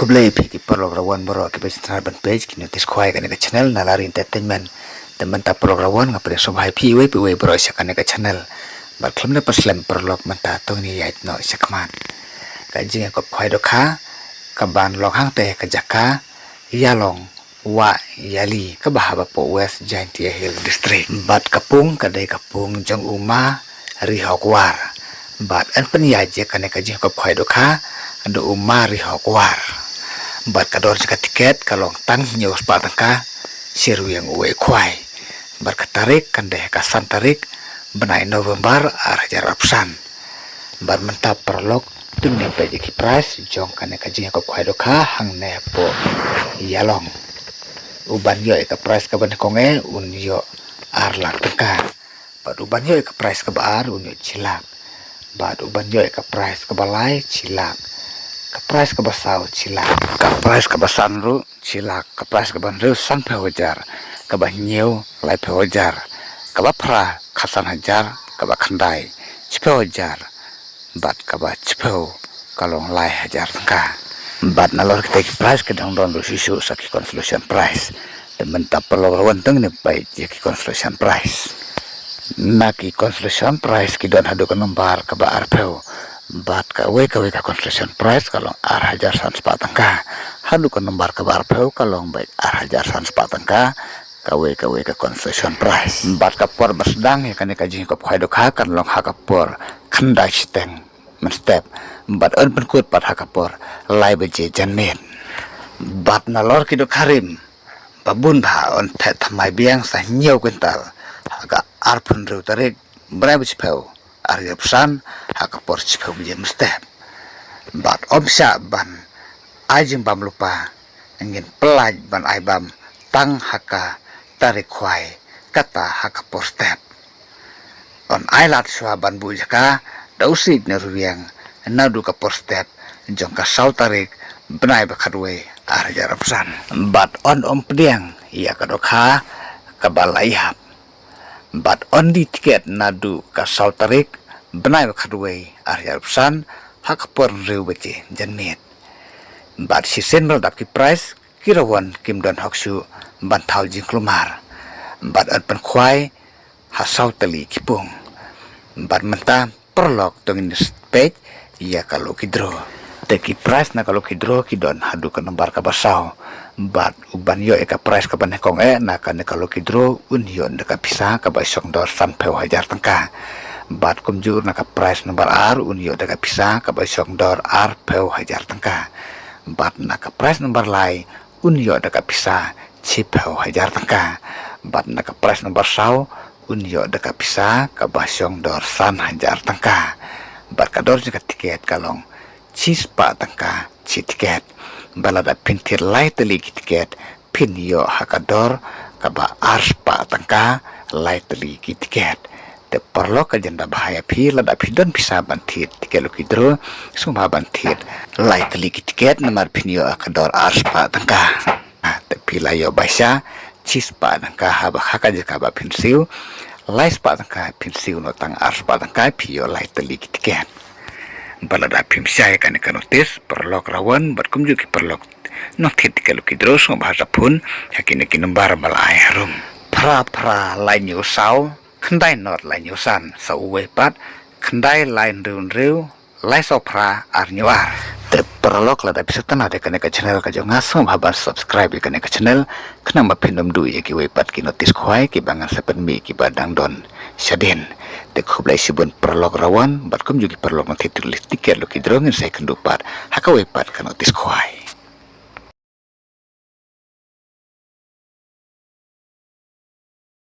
Kublai piki program boro ke besar ban page kini tis khwai kan ke channel nalari entertainment teman ta program ngapre sobai pi we boro sakan ke channel bar klemne paslam perlok manta tong ni yait no sakman ka jinga ko khwai do kha ka ban lok hang te ka jaka yalong wa yali ka bahaba po west Jaintia Hill district bat kapung ka dai kapung jong uma ri hokwar bat an pen ya je kan ka jinga ko khwai do kha ando uma ri hokwar bat kador jika tiket kalong tang nyawas patangka siru yang uwe kwai bar katarik kandeh kasan tarik benai November arah jarapsan bar mentap perlok tung nempe jeki price jong kane kajing ko kwai doka hang nepo yalong uban yo ka price ka ban konge un yo ar lak tengka bad uban yo ka price ka bar un yo cilak bad uban yo ka price ka balai cilak ka price ka basau cilak ka price ka basan ru cilak ka price ka ban ru san pe wajar ka ba nyeu lai pe wajar ka ba pra khasan hajar ka ba khandai chipe wajar bat ka ba chipe kalong lai hajar tangka bat nalor kita price ka dang don ru sisu saki consolation price dan mentap perlu wanteng ne pai ki consolation price naki consolation price ki don hadu ka nombar ka ba arpeu bat ka construction price kalong ar hajar san sepatangka hadu ka nombar ka barpeu kalong baik ar hajar san sepatangka ka construction price bat ka por basdang ya kan ka jing ko khaido kha kan long ha ka por khandai steng men step bat an pen kut pat ha ka por lai beje janet bat na lor ki do karim babun bha on the thamai biang sa nyeu kental ga ar pun ru tarik brai bchpeu Arya pesan hak por cipau bija mesti bat omsa ban ajing bam lupa ingin pelaj ban aibam tang haka tarik kwai kata hak por step on ailat swa ban bu jaka dausit neruang nadu ka por step jongka sau tarik benai bakadwe arja pesan bat on om pediang ia kadokha kabalayap bat on di tiket nadu ka sau tarik benai bakadwe arya pesan hak por reu bece janet bat si senral dap ki price kirawan kim don haksu bantal jingklumar bat an pen khwai hasau tali kipung bat menta perlok tongin page ia kalau kidro teki price na kalau kidro kidon hadu ka nombar ka basau bat uban yo eka price ka ban kong na kan kalau kidro un yo ndaka pisa ka basong dor sampai hajar tengka bat kumjur na ka price nomor ar un yo ndaka pisa ka basong dor ar peu hajar tengka bat na ka price nomor lai un yo ndaka pisa cipeu hajar tengka bat na ka price nomor sau un yo ndaka pisa ka basong dor san hajar tengka bat kador jika tiket kalong cispa tangka ci tiket balada pintir lai teli tiket pin yo hakador kaba arspa tangka lai teli tiket te perlo ka janda bahaya pi lada pidon bisa bantit tiket lukidro suma bantit lai teli tiket nomor pin yo hakador arspa tangka te pila yo basya cispa tangka haba hakaja kaba pinsiu lai spa tangka pinsiu no tang arspa tangka pi yo lai teli tiket balada pim syai kan notis perlok rawan berkum juga perlok notit kalau kidros bahasa pun yakini kinembar balai harum pra lain yusau kendai not lain yusan sauwe pat kendai lain riu lai sopra arnyuar te perlok lada bisa tanah de kan channel ka jonga som haban subscribe kan channel kena mapindom du ya ki wepat ki notis khwai ki bangan sepen mi ki badang don syaden te khublai sibun perlok rawan batkum juga perlok nanti tulis tiket lo kidrongin saya kendupat haka wepat kan notis khwai